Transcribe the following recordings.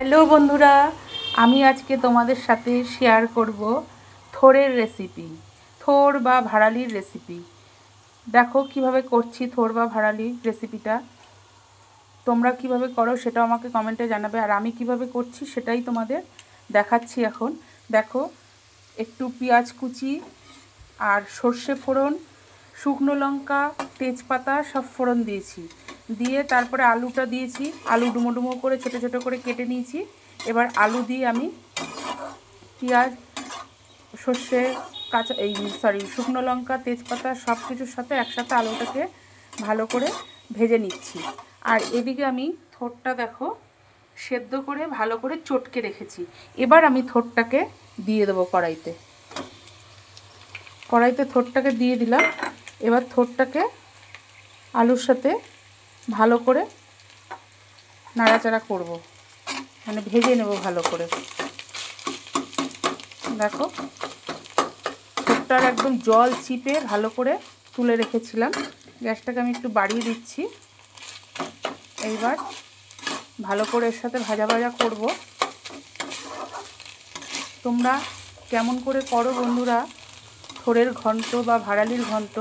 Hello বন্ধুরা, আমি আজকে তোমাদের সাথে শেয়ার করব থোড়ের রেসিপি, থোড় বা ভাড়ালির রেসিপি। দেখো কিভাবে করছি থোড় বা ভাড়ালির রেসিপিটা। তোমরা কিভাবে করো সেটাও আমাকে কমেন্টে জানাবে, আর আমি কিভাবে করছি সেটাই তোমাদের দেখাচ্ছি এখন। দেখো, একটু পেঁয়াজ কুচি আর সর্ষে ফোড়ন, শুকনো লঙ্কা, তেজপাতা সব ফোড়ন দিয়েছি, দিয়ে তারপরে আলুটা দিয়েছি। আলু ডুমো ডুমো করে ছোটো ছোটো করে কেটে নিয়েছি। এবার আলু দিয়ে আমি পেঁয়াজ, সর্ষে, শুকনো লঙ্কা, তেজপাতা সব কিছুর সাথে একসাথে আলুটাকে ভালো করে ভেজে নিচ্ছি। আর এদিকে আমি থোড়টা দেখো সেদ্ধ করে ভালো করে চটকে রেখেছি। এবার আমি থোড়টাকে দিয়ে দেবো কড়াইতে। থোড়টাকে দিয়ে দিলাম। এবার থোড়টাকে আলুর সাথে ভালো করে নাড়াচাড়া করব, মানে ভেজে নেব ভালো করে। দেখো, থোড়টার একদম জল চিপে ভালো করে তুলে রেখেছিলাম। গ্যাসটাকে আমি একটু বাড়িয়ে দিচ্ছি। এইবার ভালো করে এর সাথে ভাজা ভাজা করব। তোমরা কেমন করে করো বন্ধুরা থোড়ের ঘন্ট বা ভাড়ালির ঘন্ট,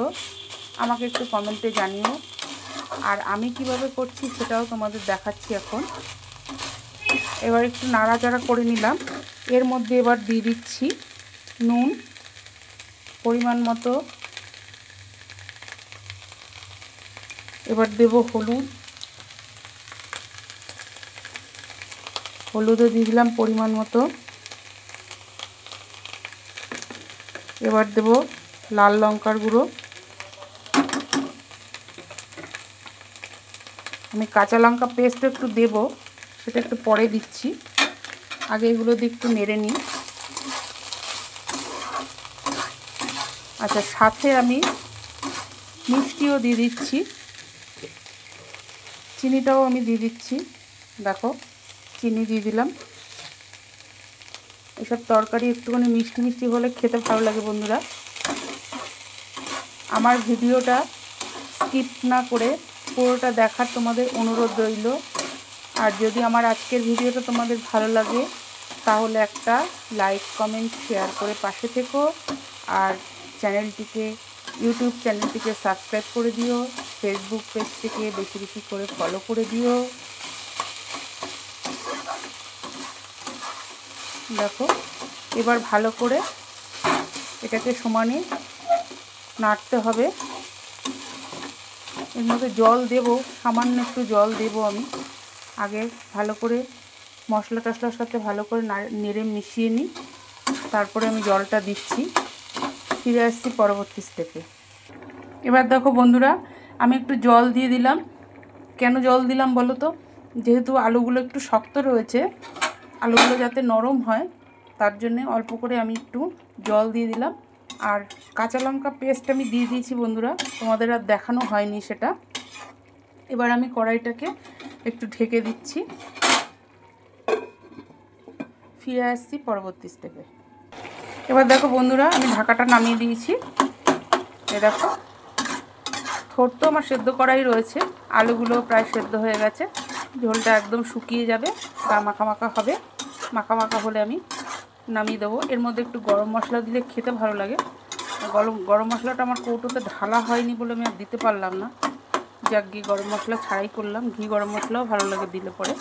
আমাকে একটু কমেন্টে জানিও। আর আমি কিভাবে করছি সেটাও তোমাদের দেখাচ্ছি এখন। এবার একটু নাড়াচাড়া করে নিলাম। এর মধ্যে এবার দিয়ে দিচ্ছি নুন পরিমাণ মতো। এবার দেব হলুদও দিয়ে দিলাম পরিমাণ মতো। এবার দেব লাল লঙ্কার গুঁড়ো। আমি কাঁচা লঙ্কা পেস্ট একটু দেব, সেটা একটু পরে দিচ্ছি। আগে এগুলো দিয়ে একটু নেড়ে নিই। আচ্ছা, সাথে আমি মিষ্টিও দিয়ে দিচ্ছি, চিনিটাও আমি দিয়ে দিচ্ছি। দেখো, চিনি দিয়ে দিলাম। এসব তরকারি একটুখানি মিষ্টি মিষ্টি হলে খেতে ভালো লাগে বন্ধুরা। আমার ভিডিওটা স্কিপ না করে পুরোটা দেখার তোমাদের অনুরোধ রইল। আর যদি আমার আজকের ভিডিওটা তোমাদের ভালো লাগে তাহলে একটা লাইক, কমেন্ট, শেয়ার করে পাশে থেকো। আর ইউটিউব চ্যানেলটিকে সাবস্ক্রাইব করে দিও। ফেসবুক পেজটিকে বেশি বেশি করে ফলো করে দিও। দেখো, এবার ভালো করে এটাকে সমানে নাড়তে হবে। এর মধ্যে জল দেব, সামান্য একটু জল দেব আমি। আগে ভালো করে মশলা টশলার সাথে ভালো করে নেড়ে মিশিয়ে নিই, তারপরে আমি জলটা দিচ্ছি। ফিরে আসছি পরবর্তী স্টেপে। এবার দেখো বন্ধুরা, আমি একটু জল দিয়ে দিলাম। কেন জল দিলাম বলো তো? যেহেতু আলুগুলো একটু শক্ত রয়েছে, আলুগুলো যাতে নরম হয় তার জন্যে অল্প করে আমি একটু জল দিয়ে দিলাম। আর কাঁচা লঙ্কা পেস্ট আমি দিয়ে দিয়েছি বন্ধুরা, তোমাদের আর দেখানো হয়নি সেটা। এবার আমি কড়াইটাকে একটু ঢেকে দিচ্ছি। ফিরে আসছি পরবর্তী স্টেপে। এবার দেখো বন্ধুরা, আমি ঢাকাটা নামিয়ে দিয়েছি। দেখো, থোড় তো আমার সেদ্ধ করাই রয়েছে, আলুগুলো প্রায় সেদ্ধ হয়ে গেছে। ঝোলটা একদম শুকিয়ে যাবে, গা মাখা মাখা হবে। মাখা মাখা হলে আমি নামিয়ে দেবো। এর মধ্যে একটু গরম মশলা দিলে খেতে ভালো লাগে। গরম মশলাটা আমার কৌটোতে ঢালা হয়নি বলে আমি আর দিতে পারলাম না। যাক গিয়ে গরম মশলা ছাড়াই করলাম। ঘি গরম মশলাও ভালো লাগে দিলে পরে।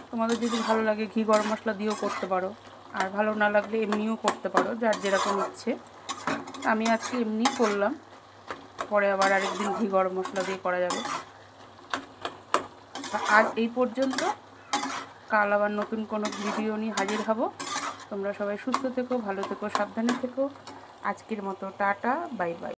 তোমাদের যদি ভালো লাগে ঘি গরম মশলা দিয়েও করতে পারো, আর ভালো না লাগলে এমনিও করতে পারো, যার যেরকম ইচ্ছে। আমি আজকে এমনি করলাম, পরে আবার আরেকদিন ঘি গরম মশলা দিয়ে করা যাবে। আজ এই পর্যন্ত। কাল আবার নতুন কোনো ভিডিও নিয়ে হাজির হব। তোমরা সবাই সুস্থ থেকো, ভালো থেকো, সাবধানে থেকো। আজকের মতো টাটা, বাই বাই।